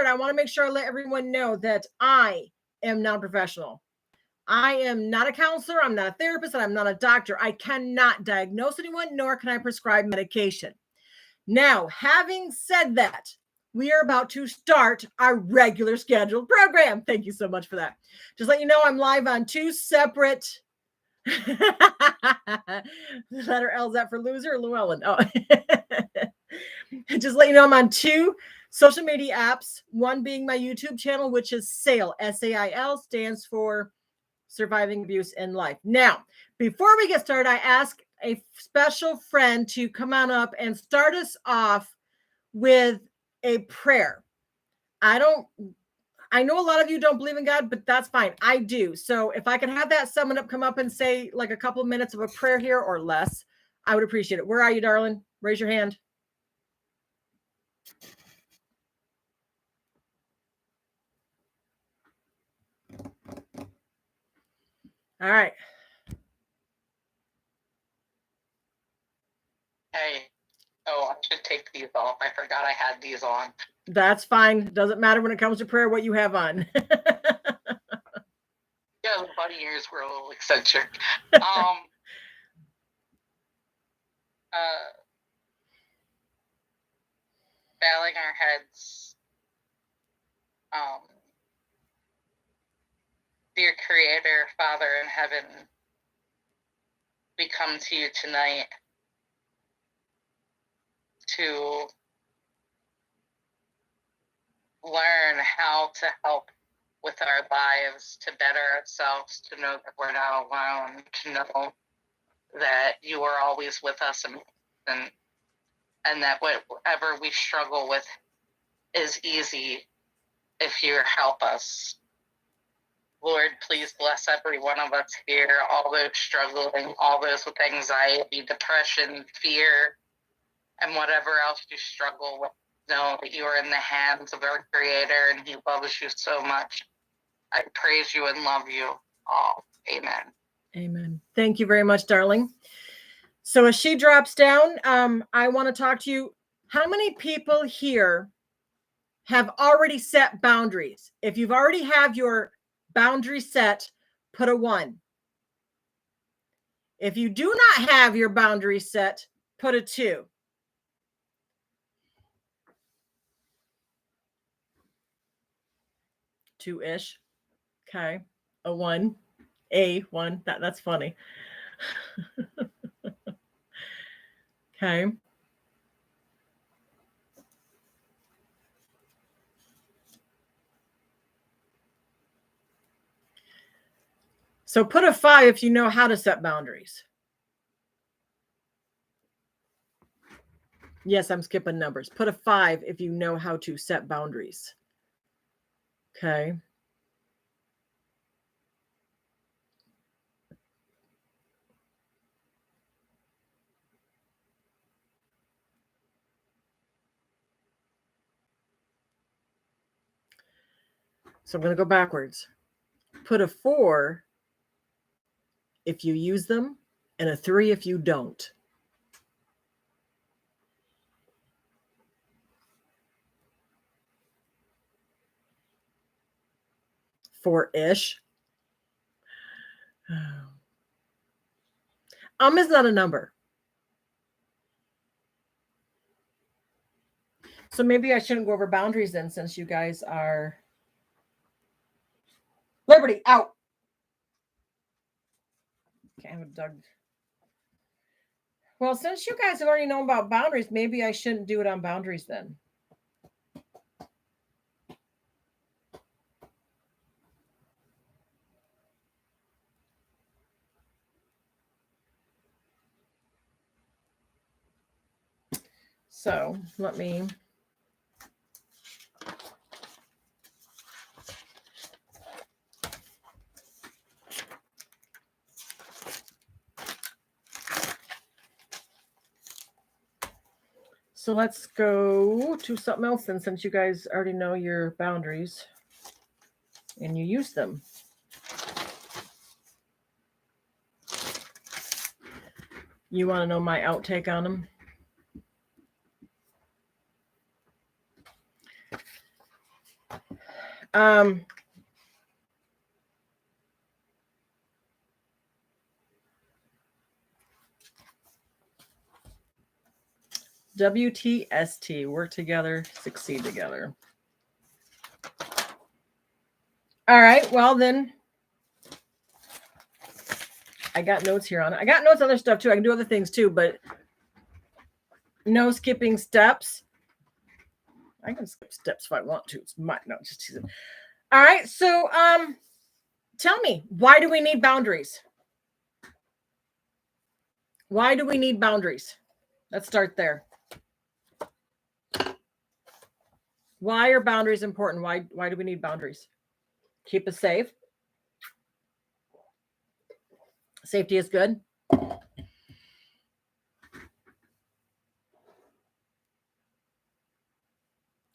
start, I want to make sure I let everyone know that I am non-professional. I am not a counselor. I'm not a therapist, and I'm not a doctor. I cannot diagnose anyone, nor can I prescribe medication. Now, having said that, we are about to start our regular scheduled program. Thank you so much for that. Just let you know, I'm live on two separate. Letter L, is that for loser or Llewellyn? Oh, just let you know, I'm on two social media apps. One being my YouTube channel, which is SAIL. SAIL stands for Surviving Abuse in Life. Now, before we get started, I ask a special friend to come on up and start us off with a prayer. I know a lot of you don't believe in God, but that's fine. I do. So if I could have that someone up come up and say like a couple of minutes of a prayer here or less, I would appreciate it. Where are you, darling? Raise your hand. All right. Hey. Oh, I should take these off. I forgot I had these on. That's fine. Doesn't matter when it comes to prayer what you have on. Yeah, the bunny ears were a little eccentric. Bowing our heads. Dear Creator, Father in heaven, we come to you tonight to learn how to help with our lives, to better ourselves, to know that we're not alone, to know that you are always with us, and that whatever we struggle with is easy if you help us. Lord, please bless every one of us here, all those struggling, all those with anxiety, depression, fear, and whatever else you struggle with. Know that you are in the hands of our Creator and He loves you so much. I praise you and love you all. Amen. Amen. Thank you very much, darling. So as she drops down, I want to talk to you. How many people here have already set boundaries? If you've already have your boundary set, put a 1. If you do not have your boundary set, put a 2. Two-ish. Okay. A 1. A 1. That's funny. Okay. So put a 5 if you know how to set boundaries. Yes, I'm skipping numbers. Put a 5 if you know how to set boundaries. Okay. So I'm going to go backwards. Put a 4 if you use them and a 3 if you don't. Four-ish. Is not a number. So maybe I shouldn't go over boundaries then, since you guys are... Liberty, out. Okay, I have Doug. Well, since you guys have already known about boundaries, maybe I shouldn't do it on boundaries then. So let me... So let's go to something else then, since you guys already know your boundaries and you use them. You want to know my outtake on them? WTST, work together, succeed together. All right, well then, I got notes here on it. I got notes on other stuff too. I can do other things too, but no skipping steps. I can skip steps if I want to. It's my no, just teasing. All right, so tell me, why do we need boundaries? Why do we need boundaries? Let's start there. Why are boundaries important? Why do we need boundaries? Keep us safe. Safety is good.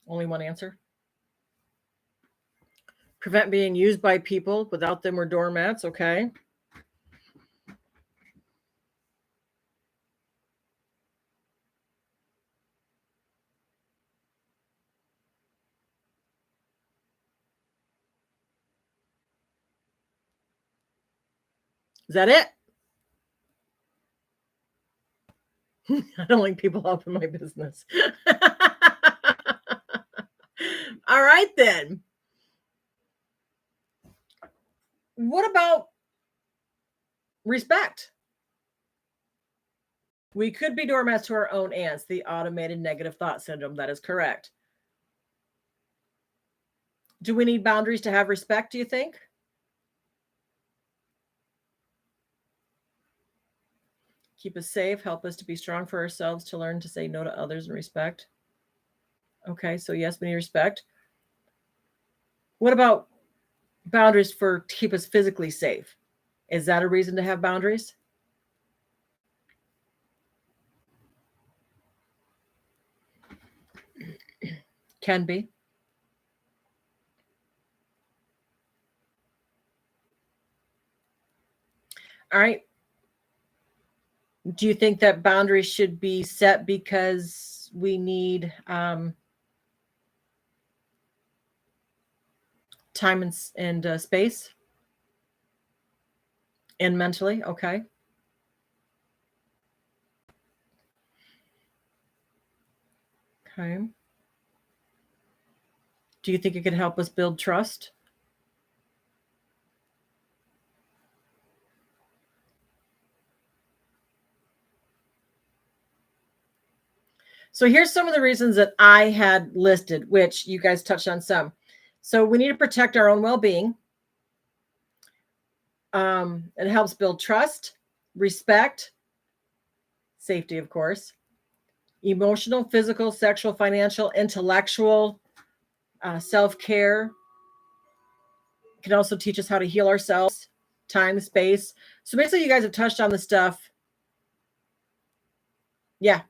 Only one answer. Prevent being used by people. Without them, we're doormats. Okay. Is that it? I don't like people helping my business. All right, then. What about respect? We could be doormats to our own ants, the automated negative thought syndrome. That is correct. Do we need boundaries to have respect, do you think? Keep us safe, help us to be strong for ourselves, to learn to say no to others and respect. Okay, so yes, we need respect. What about boundaries to keep us physically safe? Is that a reason to have boundaries? Can be. All right. Do you think that boundaries should be set because we need time and space? And mentally? Okay. Okay. Do you think it could help us build trust? So here's some of the reasons that I had listed, which you guys touched on some. So we need to protect our own well-being. It helps build trust, respect, safety, of course, emotional, physical, sexual, financial, intellectual, self-care. It can also teach us how to heal ourselves, time, space. So basically, you guys have touched on the stuff. Yeah.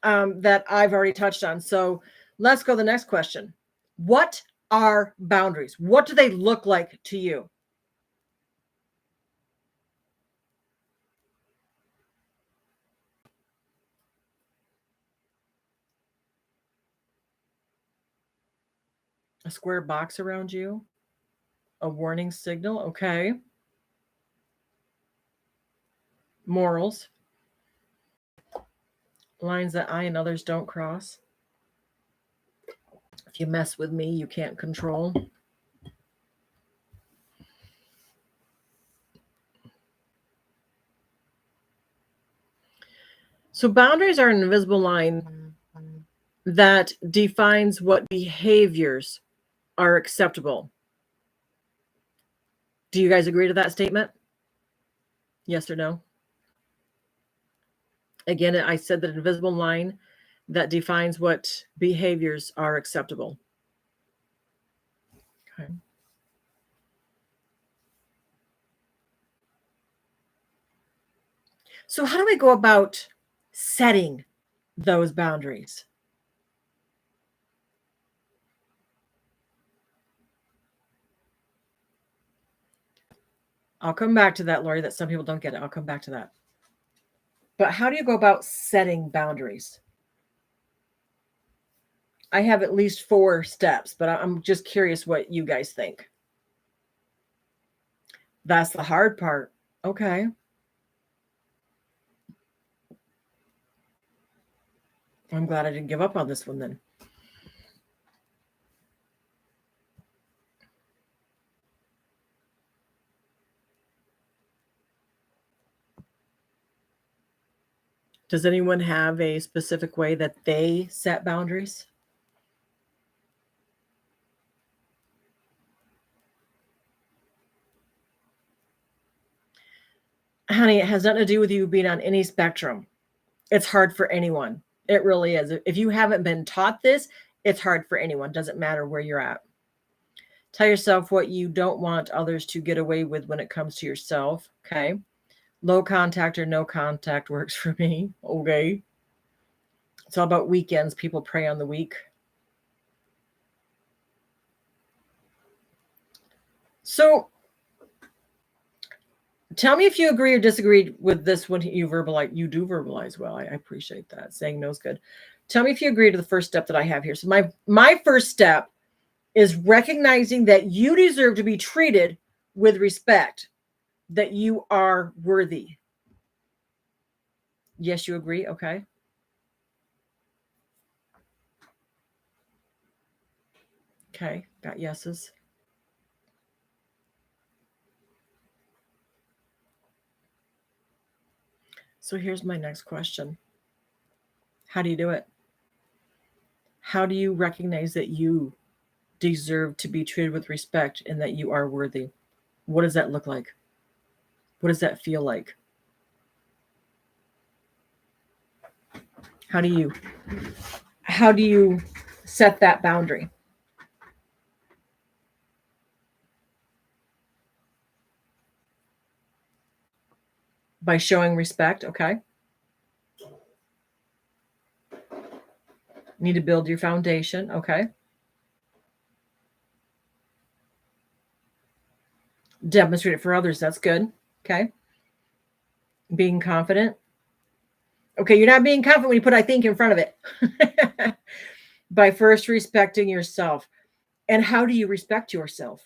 That I've already touched on. So let's go to the next question. What are boundaries? What do they look like to you? A square box around you? A warning signal? Okay. Morals. Lines that I and others don't cross. If you mess with me, you can't control. So boundaries are an invisible line that defines what behaviors are acceptable. Do you guys agree to that statement? Yes or no? Again, I said that an invisible line that defines what behaviors are acceptable. Okay. So how do we go about setting those boundaries? I'll come back to that, Lori, that some people don't get it. I'll come back to that. But how do you go about setting boundaries? I have at least 4 steps, but I'm just curious what you guys think. That's the hard part. Okay. I'm glad I didn't give up on this one then. Does anyone have a specific way that they set boundaries? Honey, it has nothing to do with you being on any spectrum. It's hard for anyone. It really is. If you haven't been taught this, it's hard for anyone. Doesn't matter where you're at. Tell yourself what you don't want others to get away with when it comes to yourself. Okay. Low contact or no contact works for me. Okay. It's all about weekends. People prey on the weak. So tell me if you agree or disagree with this when you verbalize. You do verbalize well. I appreciate that. Saying no is good. Tell me if you agree to the first step that I have here. So my first step is recognizing that you deserve to be treated with respect, that you are worthy. Yes, you agree? Okay. Okay, got yeses. So here's my next question. How do you do it? How do you recognize that you deserve to be treated with respect and that you are worthy? What does that look like? What does that feel like? How do you set that boundary? By showing respect, okay? Need to build your foundation, okay? Demonstrate it for others, that's good, okay? Being confident. Okay, you're not being confident when you put I think in front of it. By first respecting yourself. And how do you respect yourself?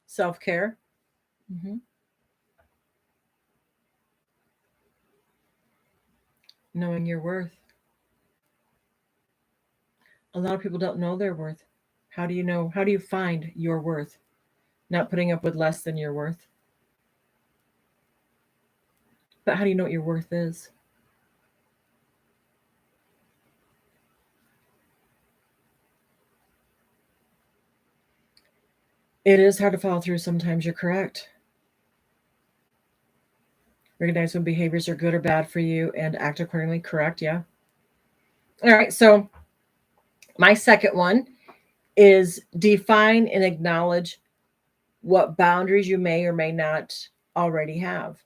Self-care. Mm-hmm. Knowing your worth. A lot of people don't know their worth. How do you know? How do you find your worth? Not putting up with less than your worth. But how do you know what your worth is? It is hard to follow through. Sometimes you're correct. Recognize when behaviors are good or bad for you and act accordingly. Correct. Yeah. All right. So my second one is define and acknowledge what boundaries you may or may not already have.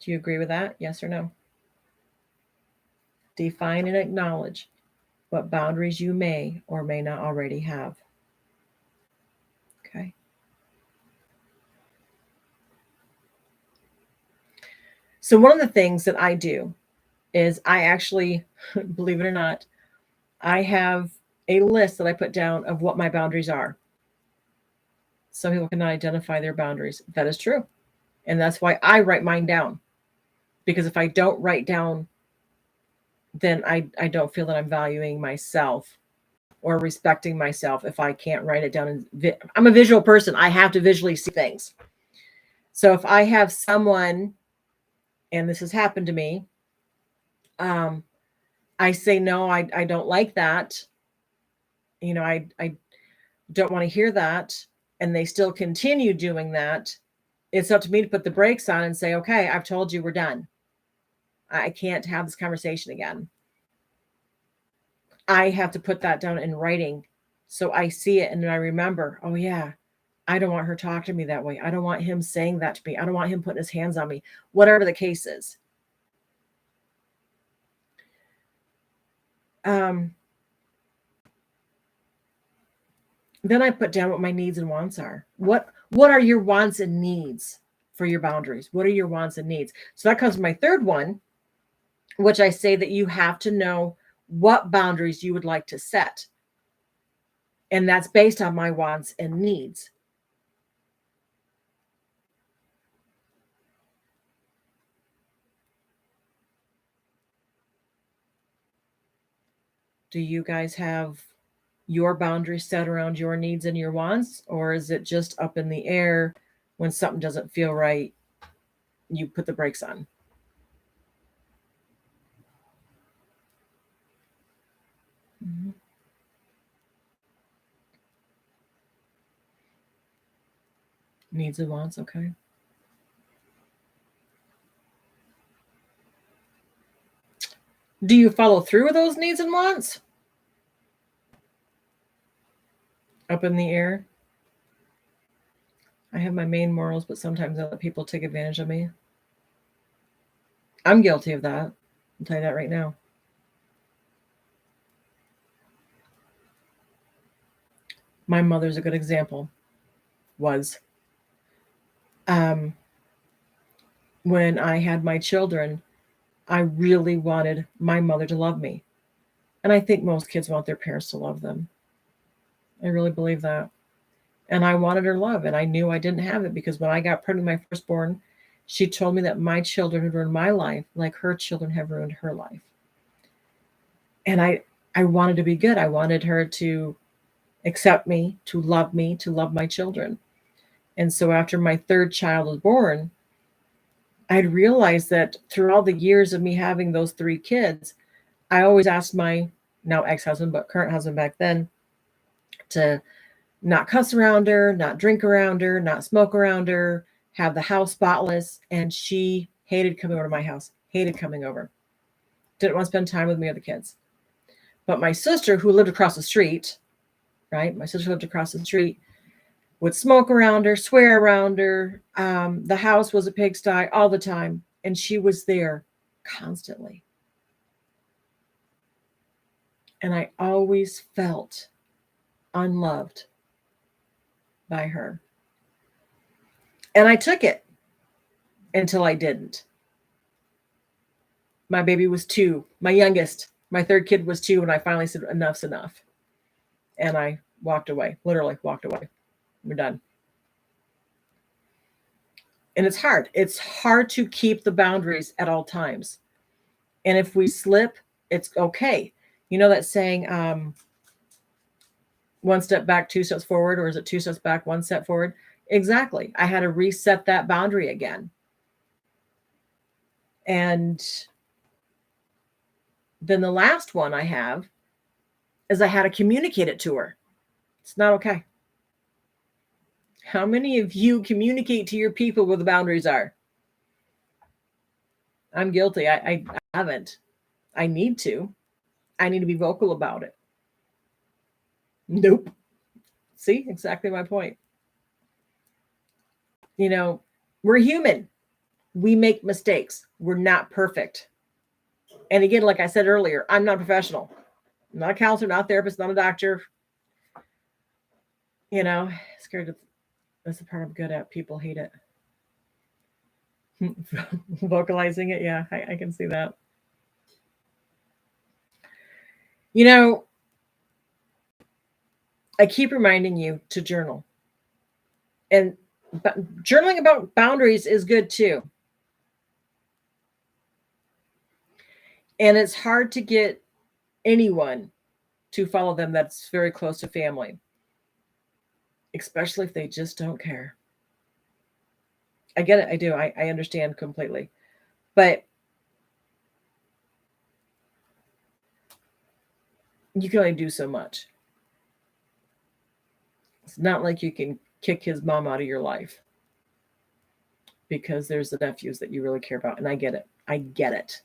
Do you agree with that? Yes or no? Define and acknowledge what boundaries you may or may not already have. Okay. So, one of the things that I do is I actually, believe it or not, I have a list that I put down of what my boundaries are. Some people cannot identify their boundaries. That is true. And that's why I write mine down. Because if I don't write down, then I don't feel that I'm valuing myself or respecting myself if I can't write it down. And I'm a visual person. I have to visually see things. So if I have someone, and this has happened to me, I say, no, I don't like that. You know, I don't want to hear that. And they still continue doing that. It's up to me to put the brakes on and say, okay, I've told you we're done. I can't have this conversation again. I have to put that down in writing so I see it and I remember, oh, yeah, I don't want her talking to me that way. I don't want him saying that to me. I don't want him putting his hands on me, whatever the case is. Then I put down what my needs and wants are. What are your wants and needs for your boundaries? What are your wants and needs? So that comes to my third one, which I say that you have to know what boundaries you would like to set. And that's based on my wants and needs. Do you guys have your boundaries set around your needs and your wants? Or is it just up in the air when something doesn't feel right, you put the brakes on? Mm-hmm. Needs and wants, okay. Do you follow through with those needs and wants? Up in the air? I have my main morals, but sometimes I let people take advantage of me. I'm guilty of that. I'll tell you that right now. My mother's a good example. Was when I had my children, I really wanted my mother to love me. And I think most kids want their parents to love them. I really believe that. And I wanted her love, and I knew I didn't have it because when I got pregnant with my firstborn, she told me that my children had ruined my life like her children have ruined her life. And I wanted to be good. I wanted her to accept me, to love my children. And so after my third child was born, I'd realized that through all the years of me having those three kids, I always asked my now ex-husband, but current husband back then, to not cuss around her, not drink around her, not smoke around her, have the house spotless. And she hated coming over to my house, hated coming over. Didn't want to spend time with me or the kids. But my sister, who lived across the street, right? My sister lived across the street, would smoke around her, swear around her. The house was a pigsty all the time. And she was there constantly. And I always felt unloved by her. And I took it until I didn't. My baby was 2, my youngest. My third kid was 2, and I finally said, enough's enough. And I walked away, literally walked away. We're done. And it's hard. It's hard to keep the boundaries at all times. And if we slip, it's okay. You know that saying, 1 step back, 2 steps forward, or is it 2 steps back, 1 step forward? Exactly. I had to reset that boundary again. And then the last one I have is I had to communicate it to her. It's not okay. How many of you communicate to your people where the boundaries are? I'm guilty. I haven't. I need to. I need to be vocal about it. Nope. See, exactly my point. You know, we're human. We make mistakes. We're not perfect. And again, like I said earlier, I'm not a professional. I'm not a counselor, not a therapist, not a doctor. You know, scared of, that's the part I'm good at. People hate it. Vocalizing it, yeah, I can see that. You know, I keep reminding you to journal. And journaling about boundaries is good too. And it's hard to get anyone to follow them that's very close to family, especially if they just don't care. I get it. I do. I understand completely. But you can only do so much. It's not like you can kick his mom out of your life because there's the nephews that you really care about. And I get it. I get it.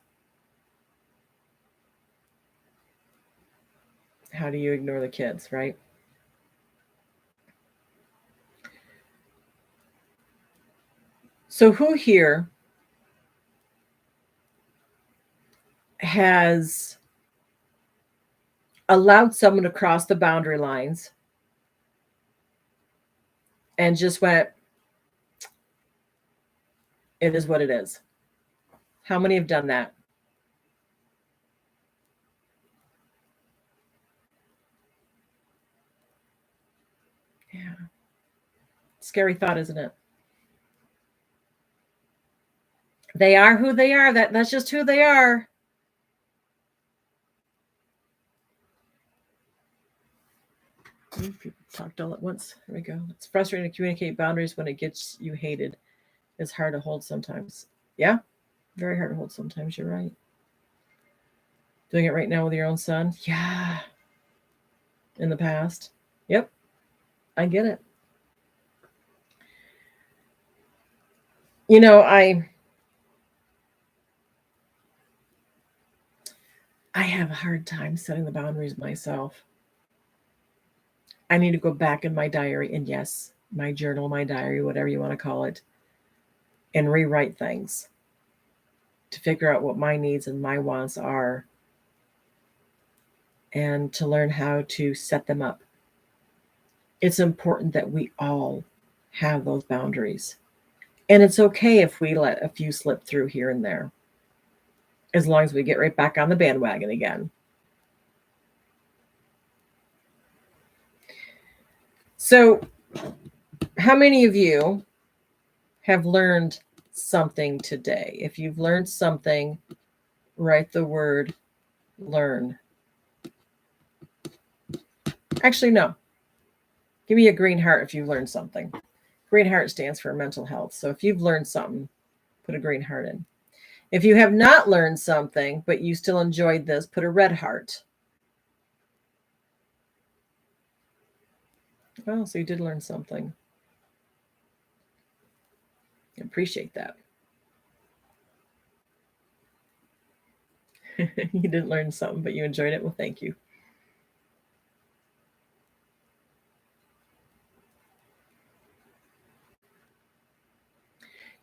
How do you ignore the kids, right? So who here has allowed someone to cross the boundary lines and just went, it is what it is? How many have done that? Yeah. Scary thought, isn't it? They are who they are. That's just who they are. People talked all at once. There we go. It's frustrating to communicate boundaries when it gets you hated. It's hard to hold sometimes. Yeah, very hard to hold sometimes. You're right. Doing it right now with your own son? Yeah. In the past? Yep. I get it. You know, I have a hard time setting the boundaries myself. I need to go back in my diary and yes, my journal, my diary, whatever you want to call it, and rewrite things to figure out what my needs and my wants are and to learn how to set them up. It's important that we all have those boundaries. And it's okay if we let a few slip through here and there, as long as we get right back on the bandwagon again. So, how many of you have learned something today? If you've learned something, write the word learn. Actually, no. Give me a green heart if you've learned something. Green heart stands for mental health. So if you've learned something, put a green heart in. If you have not learned something, but you still enjoyed this, put a red heart. Oh, so you did learn something. I appreciate that. You didn't learn something, but you enjoyed it. Well, thank you.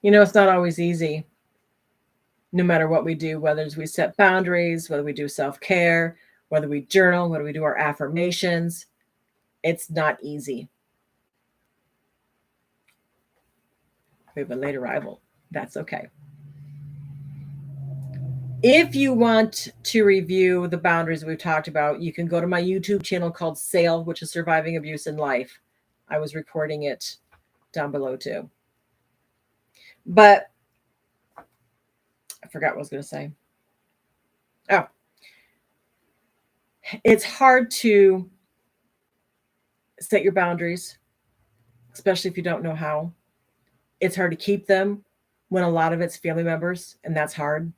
You know, it's not always easy. No matter what we do, whether we set boundaries, whether we do self-care, whether we journal, whether we do our affirmations, it's not easy. We have a late arrival. That's okay. If you want to review the boundaries we've talked about, you can go to my YouTube channel called SAIL, which is Surviving Abuse in Life. I was recording it down below too. But I forgot what I was going to say. Oh, it's hard to set your boundaries, especially if you don't know how. It's hard to keep them when a lot of it's family members, and that's hard.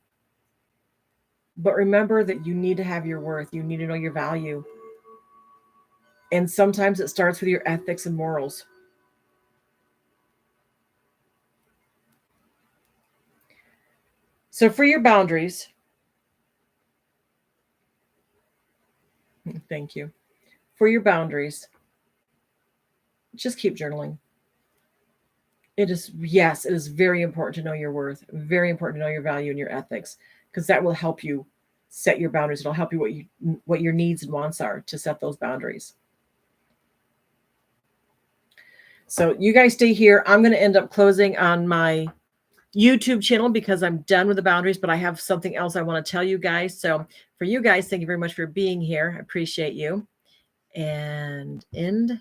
But remember that you need to have your worth. You need to know your value. And sometimes it starts with your ethics and morals. So for your boundaries, thank you. For your boundaries, just keep journaling. It is, yes, it is very important to know your worth, very important to know your value and your ethics, because that will help you set your boundaries. It'll help you what your needs and wants are to set those boundaries. So you guys stay here. I'm going to end up closing on my YouTube channel because I'm done with the boundaries, but I have something else I want to tell you guys. So for you guys, thank you very much for being here. I appreciate you. And end.